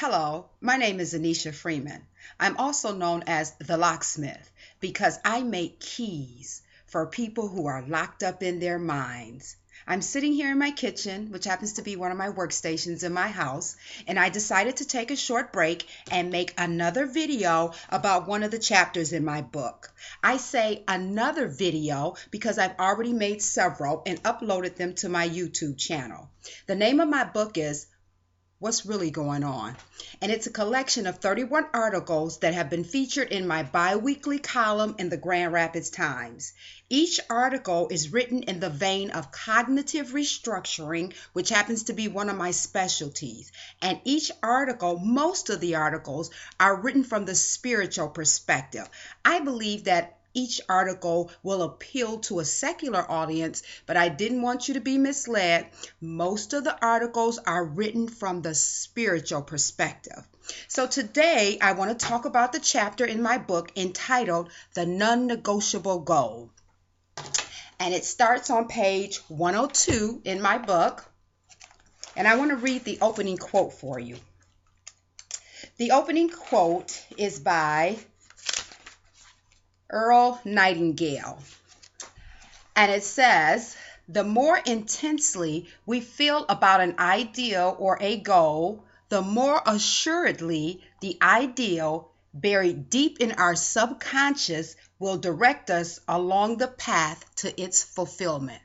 Hello, my name is Anneshia Freeman. I'm also known as the locksmith because I make keys for people who are locked up in their minds. I'm sitting here in my kitchen, which happens to be one of my workstations in my house, and I decided to take a short break and make another video about one of the chapters in my book. I say another video because I've already made several and uploaded them to my YouTube channel. The name of my book is What's Really Going On? And it's a collection of 31 articles that have been featured in my bi-weekly column in the Grand Rapids Times. Each article is written in the vein of cognitive restructuring, which happens to be one of my specialties. And each article, most of the articles, are written from the spiritual perspective. I believe that each article will appeal to a secular audience, but I didn't want you to be misled. Most of the articles are written from the spiritual perspective. So today I want to talk about the chapter in my book entitled The Non-Negotiable Goal. And it starts on page 102 in my book. And I want to read the opening quote for you. The opening quote is by Earl Nightingale, and it says, "The more intensely we feel about an ideal or a goal, the more assuredly the ideal, buried deep in our subconscious, will direct us along the path to its fulfillment."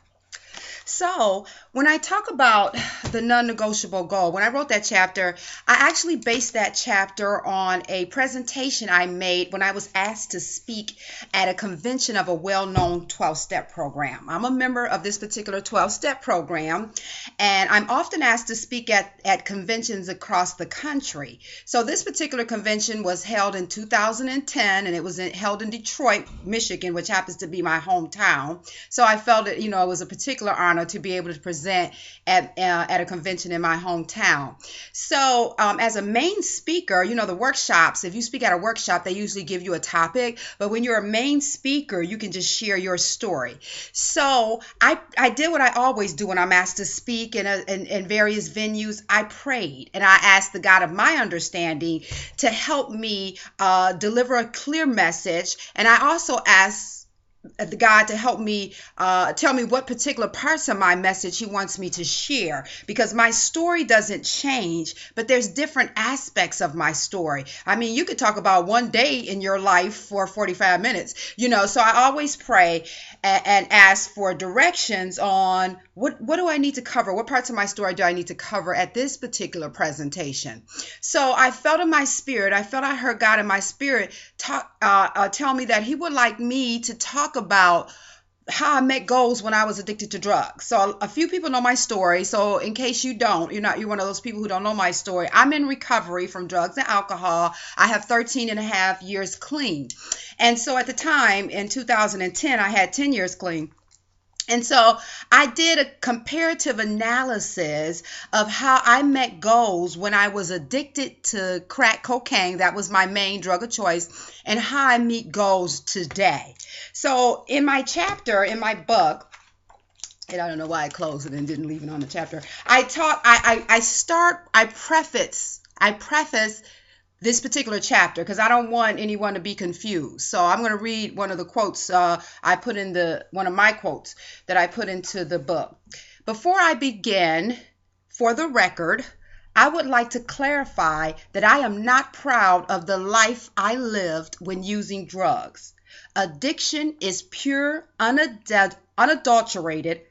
So when I talk about the non-negotiable goal, when I wrote that chapter, I actually based that chapter on a presentation I made when I was asked to speak at a convention of a well-known 12-step program. I'm a member of this particular 12-step program, and I'm often asked to speak at conventions across the country. So this particular convention was held in 2010, and it was held in Detroit, Michigan, which happens to be my hometown. So I felt it was a particular honor to be able to present at a convention in my hometown. So as a main speaker, the workshops, if you speak at a workshop, they usually give you a topic, but when you're a main speaker, you can just share your story. So I did what I always do when I'm asked to speak in various venues. I prayed and I asked the God of my understanding to help me deliver a clear message, and I also asked the God to help me tell me what particular parts of my message he wants me to share, because my story doesn't change, but there's different aspects of my story. I mean, you could talk about one day in your life for 45 minutes, so I always pray and ask for directions on what do I need to cover? What parts of my story do I need to cover at this particular presentation? So I felt in my spirit, I heard God in my spirit tell me that he would like me to talk about how I met goals when I was addicted to drugs. So a few people know my story. So in case you don't, you're one of those people who don't know my story. I'm in recovery from drugs and alcohol. I have 13 and a half years clean. And so at the time in 2010, I had 10 years clean. And so I did a comparative analysis of how I met goals when I was addicted to crack cocaine. That was my main drug of choice, and how I meet goals today. So in my chapter, in my book, and I don't know why I closed it and didn't leave it on the chapter, I preface this particular chapter because I don't want anyone to be confused. So I'm going to read one of the quotes I put in one of my quotes that I put into the book. "Before I begin, for the record, I would like to clarify that I am not proud of the life I lived when using drugs. Addiction is pure, unadulterated,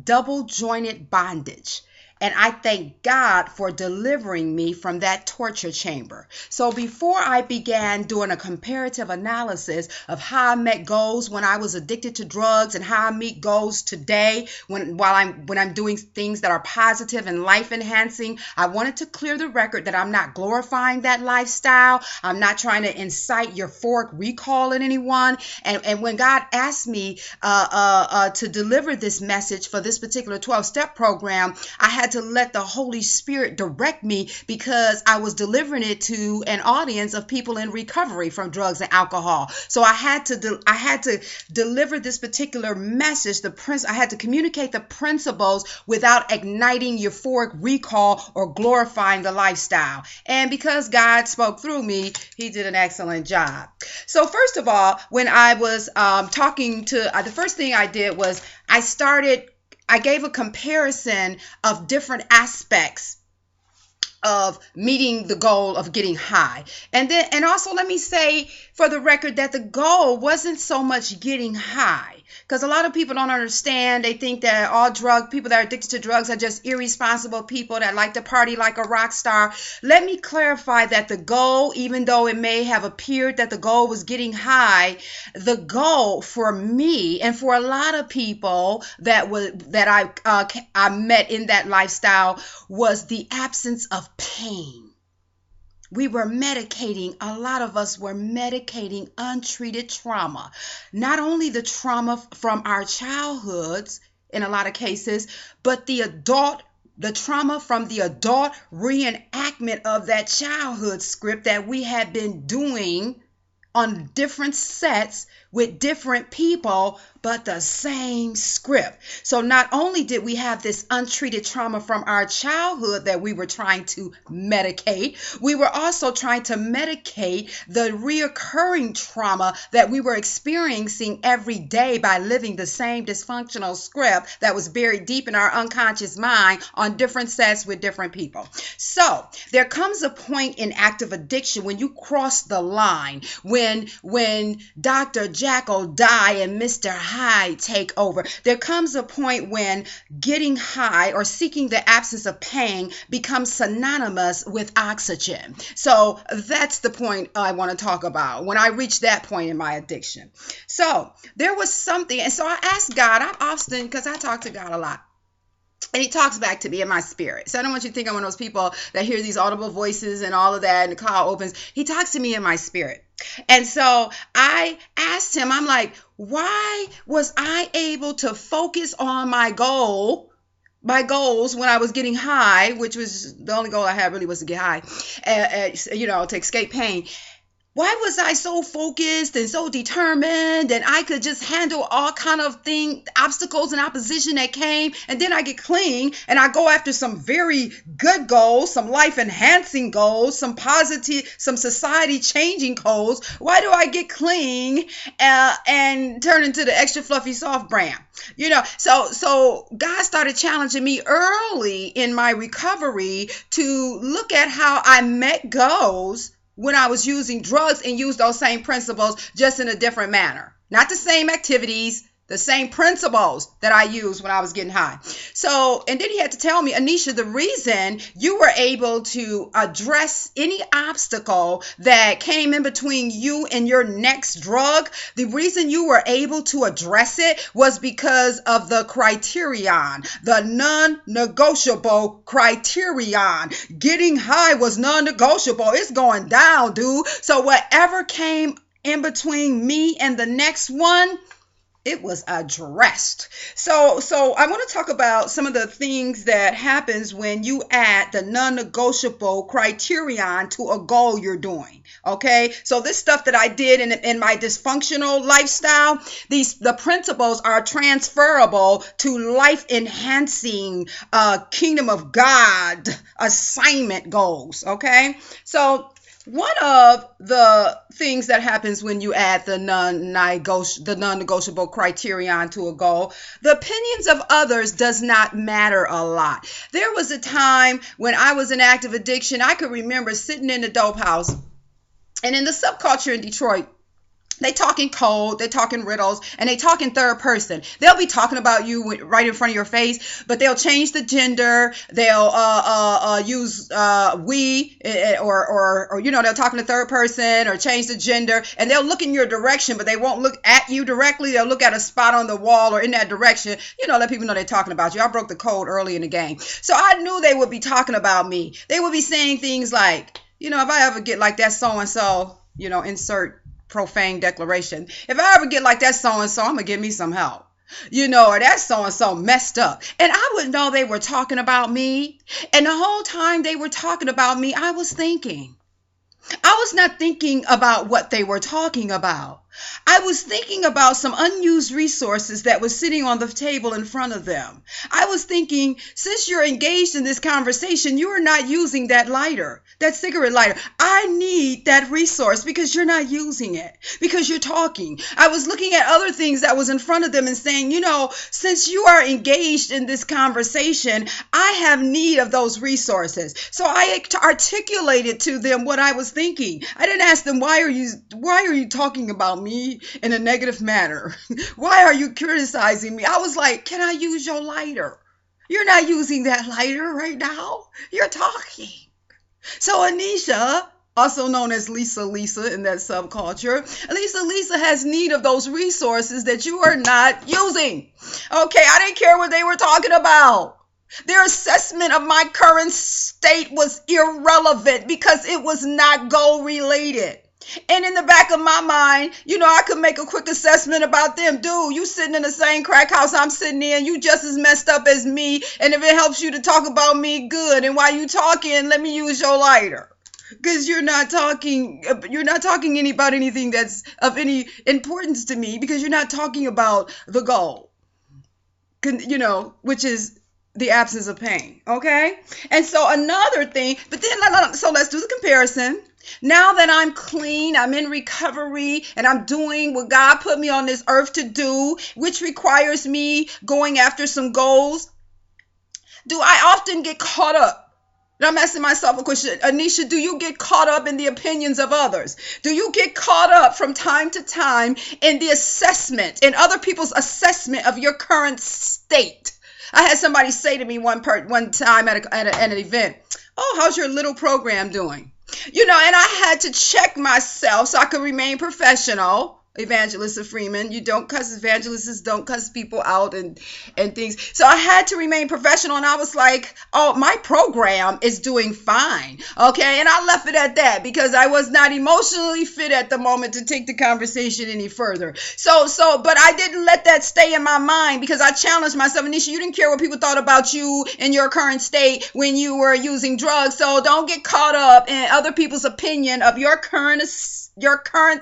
double-jointed bondage. And I thank God for delivering me from that torture chamber." So before I began doing a comparative analysis of how I met goals when I was addicted to drugs and how I meet goals today when I'm doing things that are positive and life enhancing, I wanted to clear the record that I'm not glorifying that lifestyle. I'm not trying to incite euphoric recall in anyone. And when God asked me to deliver this message for this particular 12-step program, I had had to let the Holy Spirit direct me because I was delivering it to an audience of people in recovery from drugs and alcohol. So I had to deliver this particular message. I had to communicate the principles without igniting euphoric recall or glorifying the lifestyle. And because God spoke through me, he did an excellent job. So first of all, when I was the first thing I did was I gave a comparison of different aspects of meeting the goal of getting high. And also let me say for the record that the goal wasn't so much getting high. Because a lot of people don't understand. They think that all people that are addicted to drugs are just irresponsible people that like to party like a rock star. Let me clarify that the goal, even though it may have appeared that the goal was getting high, the goal for me and for a lot of people that I met in that lifestyle was the absence of pain. We were medicating, a lot of us were medicating untreated trauma. Not only the trauma from our childhoods, in a lot of cases, but the trauma from the adult reenactment of that childhood script that we had been doing on different sets with different people, but the same script. So not only did we have this untreated trauma from our childhood that we were trying to medicate, we were also trying to medicate the reoccurring trauma that we were experiencing every day by living the same dysfunctional script that was buried deep in our unconscious mind on different sets with different people. So there comes a point in active addiction when you cross the line, when Dr. Jekyll die and Mr. Hyde take over. There comes a point when getting high or seeking the absence of pain becomes synonymous with oxygen. So that's the point I want to talk about when I reached that point in my addiction. So there was something, and so I asked God, because I talk to God a lot. And he talks back to me in my spirit. So I don't want you to think I'm one of those people that hear these audible voices and all of that and the cloud opens. He talks to me in my spirit. And so I asked him, I'm like, why was I able to focus on my goals when I was getting high, which was the only goal I had really was to get high, to escape pain. Why was I so focused and so determined and I could just handle all kind of obstacles and opposition that came, and then I get clean and I go after some very good goals, some life enhancing goals, some positive, some society changing goals. Why do I get clean and turn into the extra fluffy soft brand? So God started challenging me early in my recovery to look at how I met goals when I was using drugs and use those same principles just in a different manner. Not the same activities, the same principles that I used when I was getting high. So, and then he had to tell me, Anneshia, the reason you were able to address any obstacle that came in between you and your next drug, the reason you were able to address it was because of the criterion, the non-negotiable criterion. Getting high was non-negotiable. It's going down, dude. So whatever came in between me and the next one, it was addressed. So I want to talk about some of the things that happens when you add the non-negotiable criterion to a goal you're doing. Okay, so this stuff that I did in my dysfunctional lifestyle, the principles are transferable to life-enhancing kingdom of God assignment goals. Okay, so one of the things that happens when you add the non-negotiable criterion to a goal, the opinions of others does not matter a lot. There was a time when I was in active addiction, I could remember sitting in the dope house, and in the subculture in Detroit, they talk in code, they talk in riddles, and they talk in third person. They'll be talking about you right in front of your face, but they'll change the gender. They'll use we, or they'll talk in the third person or change the gender, and they'll look in your direction, but they won't look at you directly. They'll look at a spot on the wall or in that direction. Let people know they're talking about you. I broke the code early in the game, so I knew they would be talking about me. They would be saying things like, if I ever get like that so-and-so, insert profane declaration. If I ever get like that so-and-so, I'm going to give me some help. Or that's so-and-so messed up. And I would know they were talking about me. And the whole time they were talking about me, I was thinking. I was not thinking about what they were talking about. I was thinking about some unused resources that was sitting on the table in front of them. I was thinking, since you're engaged in this conversation, you are not using that lighter, that cigarette lighter. I need that resource because you're not using it, because you're talking. I was looking at other things that was in front of them and saying, since you are engaged in this conversation, I have need of those resources. So I articulated to them what I was thinking. I didn't ask them, why are you talking about me in a negative manner? Why are you criticizing me? I was like, can I use your lighter? You're not using that lighter right now. You're talking. So Anneshia, also known as Lisa in that subculture, Lisa has need of those resources that you are not using. Okay, I didn't care what they were talking about. Their assessment of my current state was irrelevant because it was not goal related. And in the back of my mind, I could make a quick assessment about them. Dude, you sitting in the same crack house I'm sitting in. You just as messed up as me. And if it helps you to talk about me, good. And while you talking, let me use your lighter. Because you're not talking about anything that's of any importance to me, because you're not talking about the goal, which is the absence of pain. Okay. And so another thing, but then, so let's do the comparison. Now that I'm clean, I'm in recovery, and I'm doing what God put me on this earth to do, which requires me going after some goals, do I often get caught up? And I'm asking myself a question. Anneshia, do you get caught up in the opinions of others? Do you get caught up from time to time in the assessment, in other people's assessment of your current state? I had somebody say to me one time at an event, oh, how's your little program doing? And I had to check myself so I could remain professional. Evangelist Freeman, evangelists don't cuss people out and things. So I had to remain professional, and I was like, oh, my program is doing fine. Okay. And I left it at that because I was not emotionally fit at the moment to take the conversation any further. But I didn't let that stay in my mind because I challenged myself. Anneshia, you didn't care what people thought about you in your current state when you were using drugs. So don't get caught up in other people's opinion of your current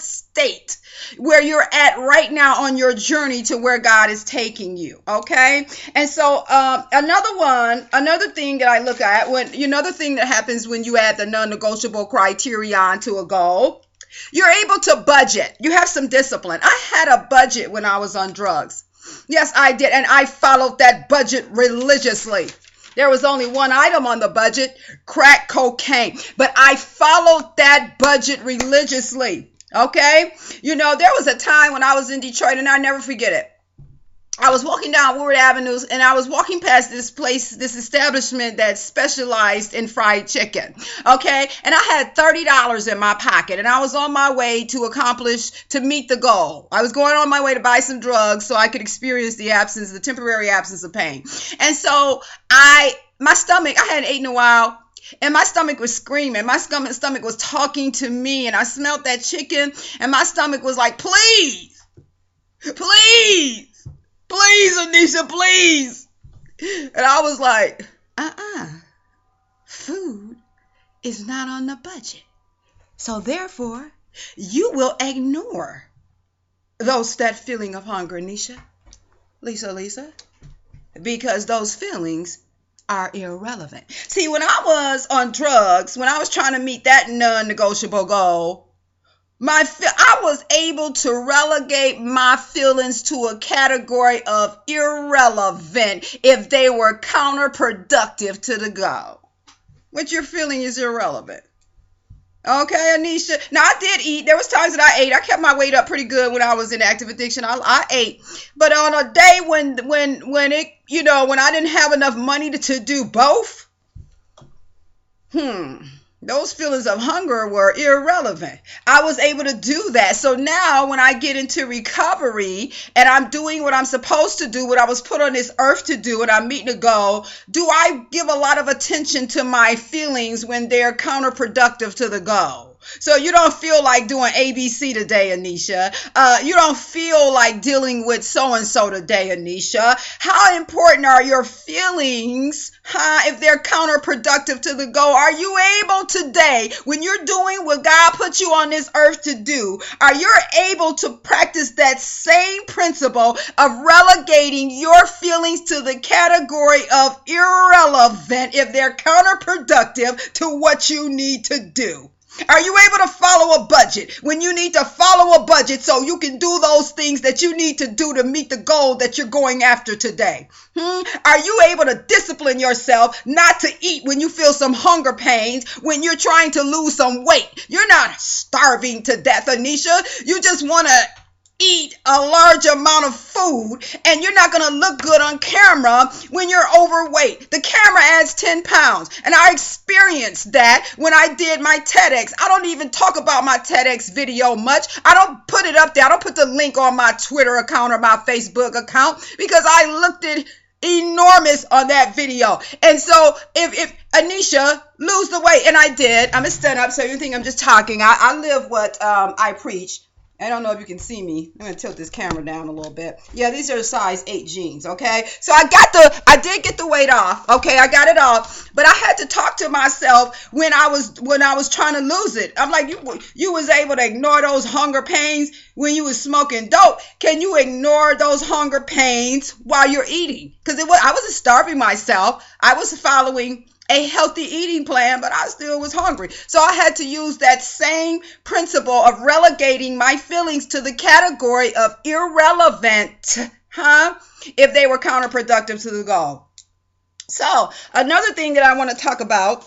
state, where you're at right now on your journey to where God is taking you. Okay. And so another thing that I look at, another thing that happens when you add the non-negotiable criterion to a goal, you're able to budget. You have some discipline. I had a budget when I was on drugs. Yes, I did. And I followed that budget religiously. There was only one item on the budget, crack cocaine, but I followed that budget religiously. Okay. There was a time when I was in Detroit, and I never forget it. I was walking down Woodward Avenues, and I was walking past this place, this establishment that specialized in fried chicken. Okay. And I had $30 in my pocket, and I was on my way to meet the goal. I was going on my way to buy some drugs so I could experience the temporary absence of pain. And so I hadn't eaten in a while. And my stomach was screaming. My stomach was talking to me, and I smelled that chicken, and my stomach was like, please, Anneshia, please. And I was like, food is not on the budget. So therefore, you will ignore that feeling of hunger, Anneshia. Lisa, because those feelings are irrelevant. See, when I was on drugs, when I was trying to meet that non-negotiable goal, I was able to relegate my feelings to a category of irrelevant if they were counterproductive to the goal. What you're feeling is irrelevant. Okay, Anneshia. Now, I did eat. There was times that I ate. I kept my weight up pretty good when I was in active addiction. I ate. But on a day when I didn't have enough money to do both, those feelings of hunger were irrelevant. I was able to do that. So now when I get into recovery and I'm doing what I'm supposed to do, what I was put on this earth to do, and I'm meeting a goal, do I give a lot of attention to my feelings when they're counterproductive to the goal? So you don't feel like doing ABC today, Anneshia. You don't feel like dealing with so-and-so today, Anneshia. How important are your feelings, if they're counterproductive to the goal? Are you able today, when you're doing what God put you on this earth to do, are you able to practice that same principle of relegating your feelings to the category of irrelevant if they're counterproductive to what you need to do? Are you able to follow a budget when you need to follow a budget so you can do those things that you need to do to meet the goal that you're going after today? Are you able to discipline yourself not to eat when you feel some hunger pains, when you're trying to lose some weight? You're not starving to death, Anneshia. You just want to eat a large amount of food, and you're not going to look good on camera when you're overweight. The camera adds 10 pounds, and I experienced that when I did my TEDx. I don't even talk about my TEDx video much. I don't put it up there. I don't put the link on my Twitter account or my Facebook account because I looked at enormous on that video. And so if Anneshia, lose the weight, and I did. I'm going to stand up so you think I'm just talking. I live what I preach. I don't know if you can see me. I'm going to tilt this camera down a little bit. Yeah, these are size 8 jeans, okay? So I did get the weight off, okay? I got it off, but I had to talk to myself when I was trying to lose it. I'm like, you was able to ignore those hunger pains when you was smoking dope. Can you ignore those hunger pains while you're eating? Because I wasn't starving myself. I was following a healthy eating plan, but I still was hungry. So I had to use that same principle of relegating my feelings to the category of irrelevant, if they were counterproductive to the goal. So another thing that I want to talk about,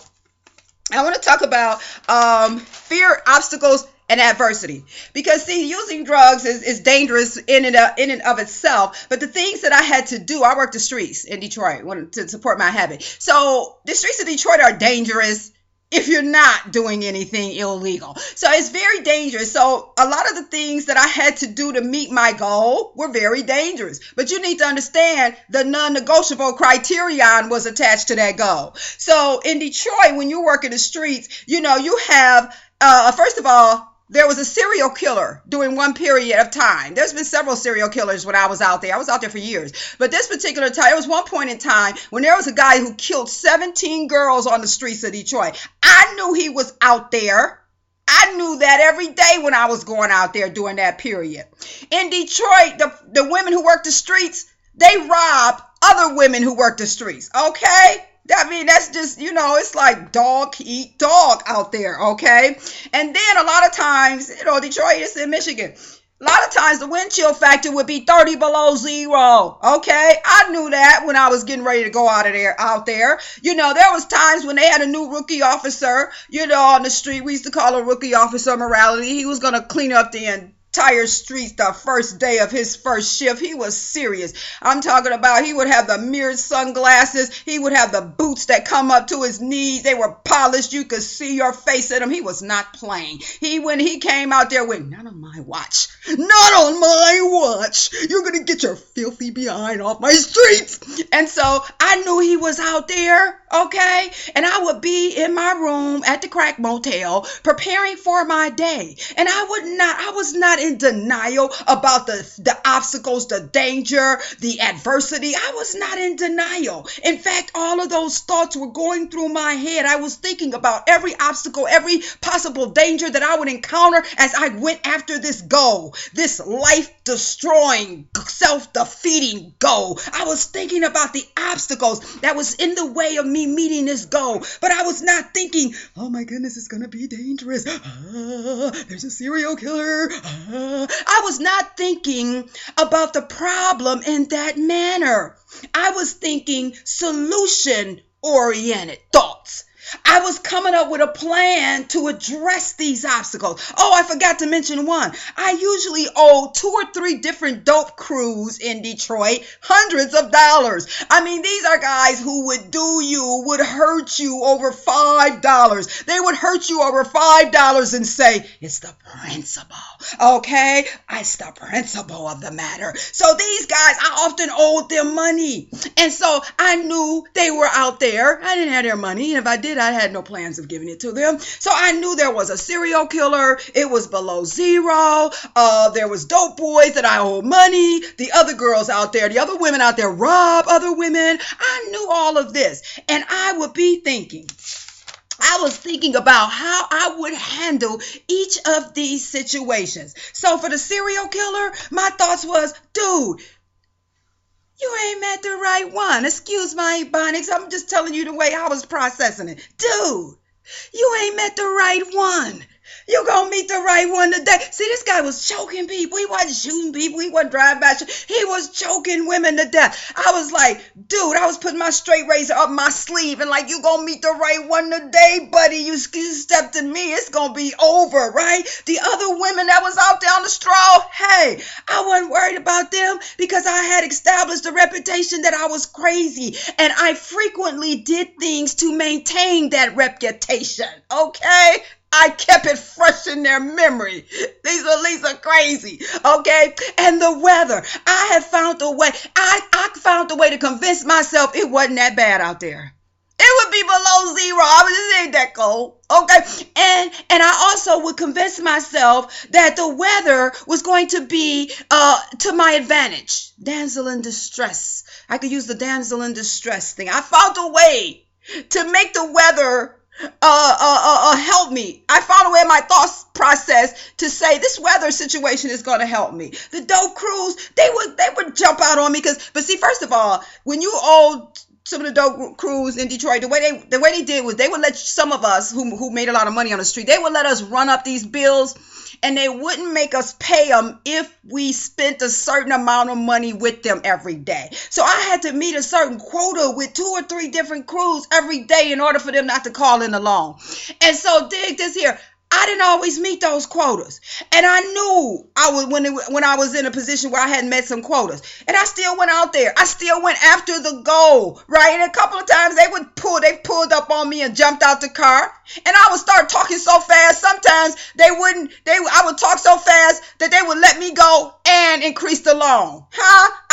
fear, obstacles, and adversity. Because see, using drugs is dangerous in and of itself, but the things that I had to do, I worked the streets in Detroit to support my habit. So the streets of Detroit are dangerous if you're not doing anything illegal. So it's very dangerous. So a lot of the things that I had to do to meet my goal were very dangerous. But you need to understand the non-negotiable criterion was attached to that goal. So in Detroit, when you work in the streets, you have, first of all, there was a serial killer during one period of time. There's been several serial killers when I was out there. I was out there for years. But this particular time, it was one point in time when there was a guy who killed 17 girls on the streets of Detroit. I knew he was out there. I knew that every day when I was going out there during that period. In Detroit, the women who worked the streets, they robbed other women who worked the streets. Okay? I mean, that's just, it's like dog eat dog out there, okay? And then a lot of times, Detroit is in Michigan. A lot of times the wind chill factor would be 30 below zero, okay? I knew that when I was getting ready to go out there. There was times when they had a new rookie officer, on the street. We used to call a rookie officer morality. He was going to clean up the entire streets the first day of his first shift. He was serious. I'm talking about he would have the mirrored sunglasses. He would have the boots that come up to his knees. They were polished. You could see your face in them. He was not playing. When he came out there with, not on my watch. Not on my watch. You're going to get your filthy behind off my streets. And so I knew he was out there, okay? And I would be in my room at the crack motel preparing for my day. And I was not in denial about the obstacles, the danger, the adversity. I was not in denial. In fact, all of those thoughts were going through my head. I was thinking about every obstacle, every possible danger that I would encounter as I went after this goal, this life-destroying, self-defeating goal. I was thinking about the obstacles that was in the way of me meeting this goal, but I was not thinking, oh my goodness, it's going to be dangerous. There's a serial killer. I was not thinking about the problem in that manner. I was thinking solution-oriented thoughts. I was coming up with a plan to address these obstacles. Oh, I forgot to mention one. I usually owe 2 or 3 different dope crews in Detroit hundreds of dollars. I mean, these are guys who would hurt you over $5. They would hurt you over $5 and say, it's the principle, okay? It's the principle of the matter. So these guys, I often owed them money. And so I knew they were out there. I didn't have their money. And if I did it. I had no plans of giving it to them. So I knew there was a serial killer. It was below zero. There was dope boys that I owed money. The other girls out there, the other women out there rob other women. I knew all of this. And I would be thinking, I was thinking about how I would handle each of these situations. So for the serial killer, my thoughts was, dude, you ain't met the right one. Excuse my ebonics. I'm just telling you the way I was processing it. Dude, you ain't met the right one. You gonna meet the right one today. See, this guy was choking people. He wasn't shooting people. He wasn't driving by. He was choking women to death. I was like, dude, I was putting my straight razor up my sleeve and like, you gonna meet the right one today, buddy. You step to me, it's gonna be over, right? The other women that was out there on the stroll, hey, I wasn't worried about them because I had established a reputation that I was crazy. And I frequently did things to maintain that reputation, okay? I kept it fresh in their memory. These are crazy, okay? And the weather, I had found a way. I found a way to convince myself it wasn't that bad out there. It would be below zero. It ain't that cold, okay? And I also would convince myself that the weather was going to be to my advantage. Damsel in distress. I could use the damsel in distress thing. I found a way to make the weather help me. I found a way in my thought process to say this weather situation is going to help me. The dope crews, they would jump out on me but see, first of all, when you owe some of the dope crews in Detroit, the way they did was they would let some of us who made a lot of money on the street, they would let us run up these bills and they wouldn't make us pay them if we spent a certain amount of money with them every day. So I had to meet a certain quota with 2 or 3 different crews every day in order for them not to call in alone. And so dig this here. I didn't always meet those quotas. And I knew when I was in a position where I hadn't met some quotas. And I still went out there. I still went after the goal, right? And a couple of times they pulled up on me and jumped out the car. And I would start talking so fast. Sometimes I would talk so fast that they would let me go and increase the loan.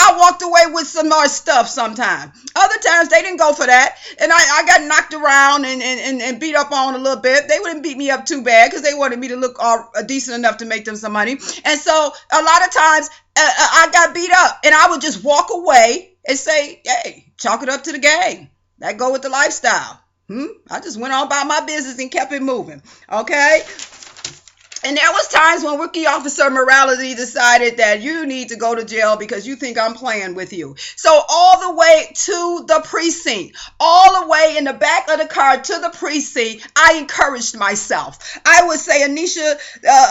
I walked away with some more stuff sometimes. Other times they didn't go for that. And I got knocked around and beat up on a little bit. They wouldn't beat me up too bad because they wanted me to look decent enough to make them some money. And so a lot of times I got beat up and I would just walk away and say, hey, chalk it up to the game. That go with the lifestyle. I just went on about my business and kept it moving. Okay. And there was times when rookie officer morality decided that you need to go to jail because you think I'm playing with you. So all the way to the precinct, all the way in the back of the car to the precinct, I encouraged myself. I would say, Anneshia,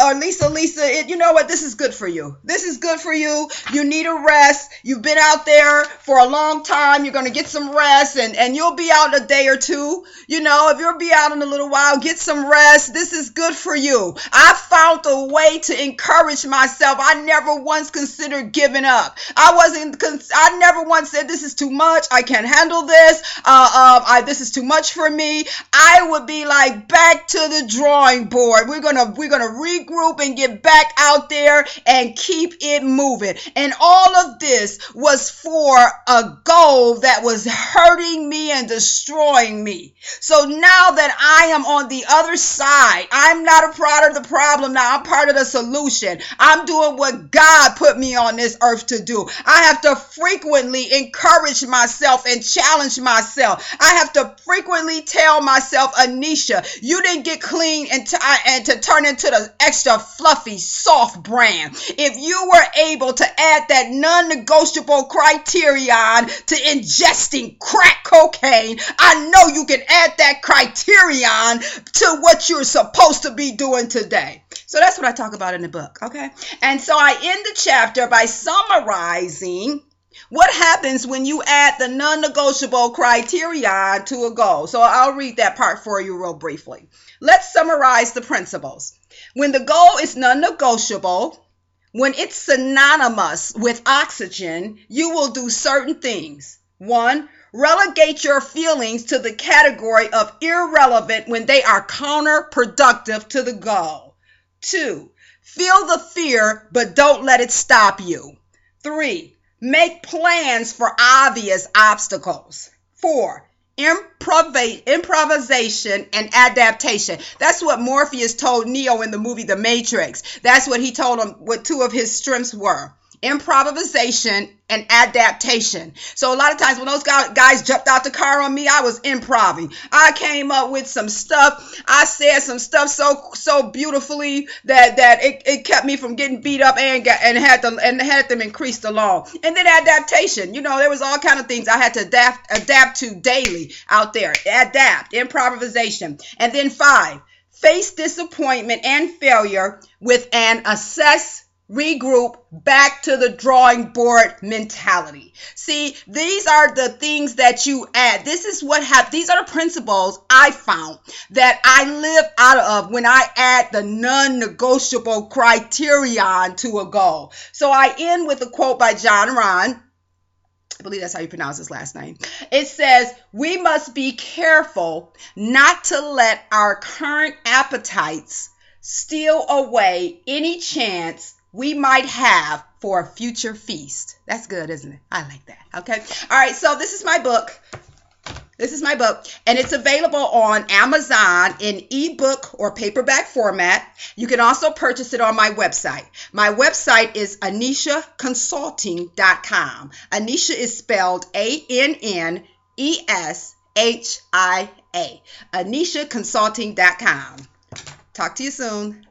or Lisa, you know what? This is good for you. This is good for you. You need a rest. You've been out there for a long time. You're going to get some rest and you'll be out in a day or two. You know, if you'll be out in a little while, get some rest. This is good for you. I found a way to encourage myself. I never once considered giving up. I never once said this is too much. I can't handle this. This is too much for me. I would be like, back to the drawing board. We're gonna regroup and get back out there and keep it moving. And all of this was for a goal that was hurting me and destroying me. So now that I am on the other side, I'm not a part of the problem now. I'm part of the solution. I'm doing what God put me on this earth to do. I have to frequently encourage myself and challenge myself. I have to frequently tell myself, Anneshia, you didn't get clean and to turn into the extra fluffy, soft brand. If you were able to add that non-negotiable criterion to ingesting crack cocaine, I know you can add that criterion to what you're supposed to be doing today. So that's what I talk about in the book, okay? And so I end the chapter by summarizing what happens when you add the non-negotiable criterion to a goal. So I'll read that part for you real briefly. Let's summarize the principles. When the goal is non-negotiable, when it's synonymous with oxygen, you will do certain things. 1, relegate your feelings to the category of irrelevant when they are counterproductive to the goal. 2, feel the fear, but don't let it stop you. 3, make plans for obvious obstacles. 4, improvisation and adaptation. That's what Morpheus told Neo in the movie The Matrix. That's what he told him what two of his strengths were: improvisation and adaptation. So a lot of times when those guys jumped out the car on me, I was improving. I came up with some stuff. I said some stuff so beautifully that it kept me from getting beat up and had them increase the law. And then adaptation. You know, there was all kind of things I had to adapt to daily out there. Adapt, improvisation. And then 5, face disappointment and failure with an assess, regroup, back to the drawing board mentality. See, these are the things that you add. These are the principles I found that I live out of when I add the non-negotiable criterion to a goal. So I end with a quote by John Ron. I believe that's how you pronounce his last name. It says, "We must be careful not to let our current appetites steal away any chance we might have for a future feast." That's good, isn't it? I like that. Okay. All right. So this is my book. And it's available on Amazon in ebook or paperback format. You can also purchase it on my website. My website is Anneshia.consulting.com. Anneshia is spelled ANNESHIA. Anneshia.consulting.com. Talk to you soon.